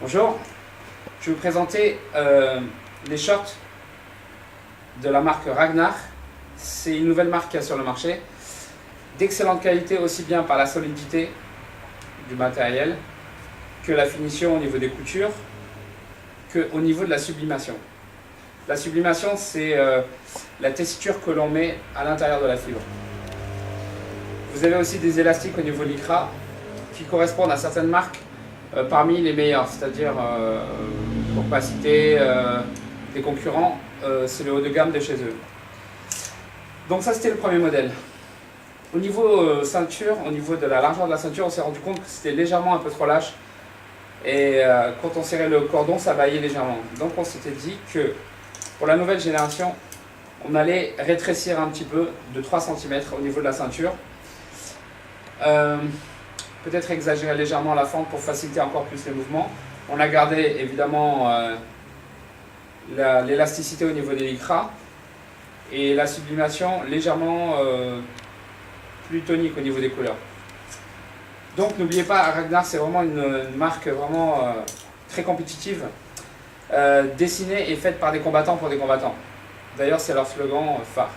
Bonjour, je vais vous présenter les shorts de la marque Ragnar. C'est une nouvelle marque qu'il y a sur le marché, d'excellente qualité aussi bien par la solidité du matériel que la finition au niveau des coutures, qu'au niveau de la sublimation. La sublimation, c'est la tessiture que l'on met à l'intérieur de la fibre. Vous avez aussi des élastiques au niveau de l'ICRA qui correspondent à certaines marques parmi les meilleurs, c'est-à-dire, pour ne pas citer des concurrents, c'est le haut de gamme de chez eux. Donc ça, c'était le premier modèle. Au niveau ceinture, au niveau de la largeur de la ceinture, on s'est rendu compte que c'était légèrement un peu trop lâche. Et quand on serrait le cordon, ça baillait légèrement. Donc on s'était dit que pour la nouvelle génération, on allait rétrécir un petit peu de 3 cm au niveau de la ceinture. Peut-être exagérer légèrement la fente pour faciliter encore plus les mouvements. On a gardé évidemment l'élasticité au niveau des lycras et la sublimation légèrement plus tonique au niveau des couleurs. Donc n'oubliez pas, Ragnar, c'est vraiment une marque vraiment très compétitive, dessinée et faite par des combattants pour des combattants. D'ailleurs, c'est leur slogan phare.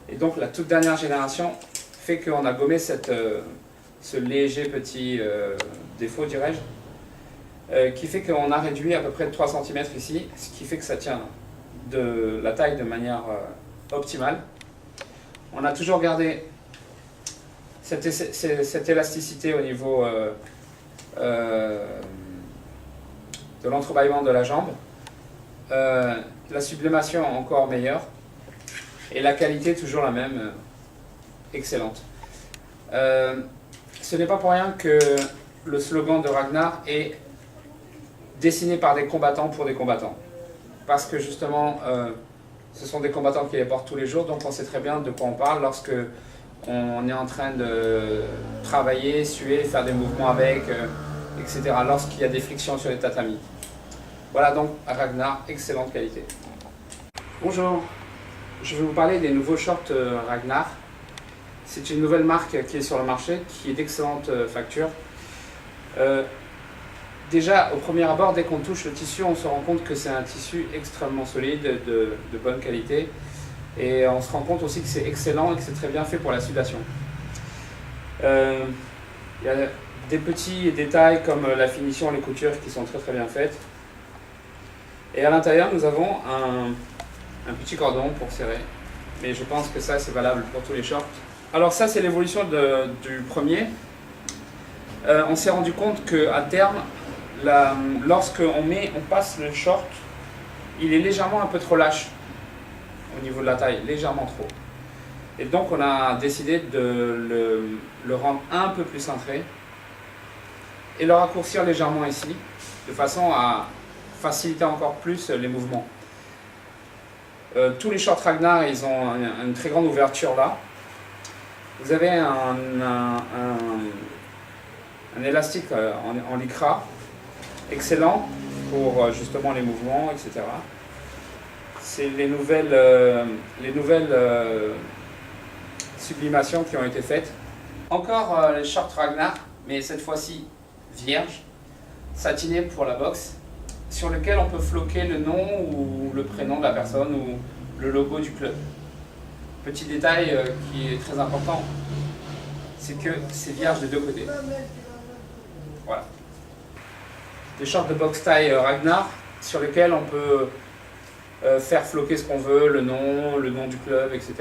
Et donc la toute dernière génération fait qu'on a gommé ce léger petit défaut, dirais-je, qui fait qu'on a réduit à peu près de 3 cm ici, ce qui fait que ça tient de la taille de manière optimale. On a toujours gardé cette élasticité au niveau de l'entrebâillement de la jambe, la sublimation encore meilleure et la qualité toujours la même, excellente. Ce n'est pas pour rien que le slogan de Ragnar est dessiné par des combattants pour des combattants. Parce que justement, ce sont des combattants qui les portent tous les jours, donc on sait très bien de quoi on parle lorsque on est en train de travailler, suer, faire des mouvements avec, etc. Lorsqu'il y a des frictions sur les tatamis. Voilà donc Ragnar, excellente qualité. Bonjour, je vais vous parler des nouveaux shorts Ragnar. C'est une nouvelle marque qui est sur le marché, qui est d'excellente facture. Déjà, au premier abord, dès qu'on touche le tissu, on se rend compte que c'est un tissu extrêmement solide, de bonne qualité. Et on se rend compte aussi que c'est excellent et que c'est très bien fait pour la sudation. Il y a des petits détails comme la finition, les coutures qui sont très très bien faites. Et à l'intérieur, nous avons un petit cordon pour serrer. Mais je pense que ça, c'est valable pour tous les shorts. Alors ça, c'est l'évolution du premier. On s'est rendu compte qu'à terme, lorsqu'on passe le short, il est légèrement un peu trop lâche au niveau de la taille, légèrement trop. Et donc on a décidé de le rendre un peu plus cintré et le raccourcir légèrement ici, de façon à faciliter encore plus les mouvements. Tous les shorts Ragnar, ils ont une très grande ouverture là. Vous avez un élastique en lycra, excellent pour justement les mouvements, etc. C'est les nouvelles sublimations qui ont été faites. Encore les shorts Ragnar, mais cette fois-ci vierge, satiné pour la boxe, sur lequel on peut floquer le nom ou le prénom de la personne ou le logo du club. Petit détail qui est très important, c'est que c'est vierge des deux côtés. Voilà. Des shorts de boxe taille Ragnar sur lesquels on peut faire floquer ce qu'on veut, le nom du club, etc.